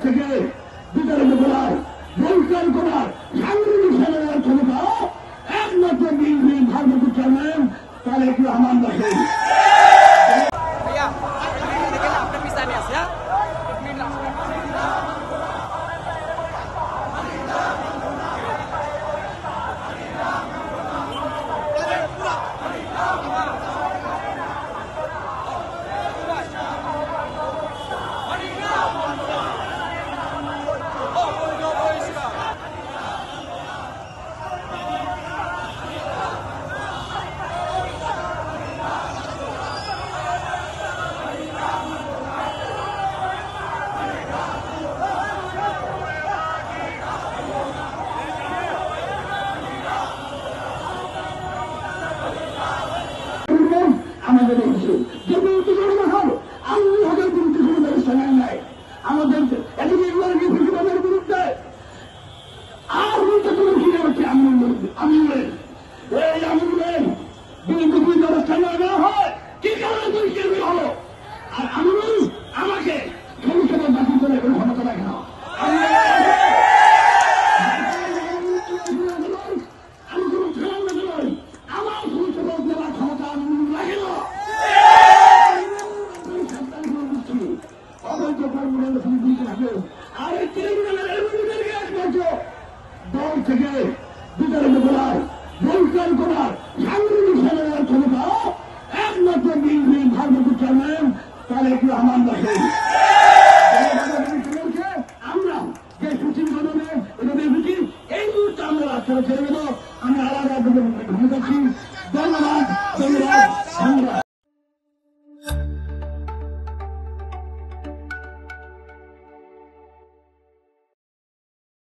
থেকে বিতরণ করার বহিষ্কার করার সাংবিধানিক সমাধানের ক্ষমতা একমাত্র বিএনপির ভারপ্রাপ্ত চেয়ারম্যান তারেক রহমান রাখেন। আমাদের যে বিরুদ্ধে কোনো দেখাল আওয়ামী লীগের বিরুদ্ধে কোনো ব্যবস্থা নেন নাই, আমাদের প্রতিবাদের বিরুদ্ধে আর কোনো ঘিরে হচ্ছে আমলের এই আমলের বিরুদ্ধে কোনো ব্যবস্থা নেওয়া হয় কি কারণে বহিষ্কার হলো। আর আমল আমাকে সংসদে বাতিল করে কোনো ক্ষমতা রাখে না। আমি কোনো খেলার নয়, আমার সংসদে দেওয়ার ক্ষমতা আমি রাখে না। দল থেকে বিতরণ করার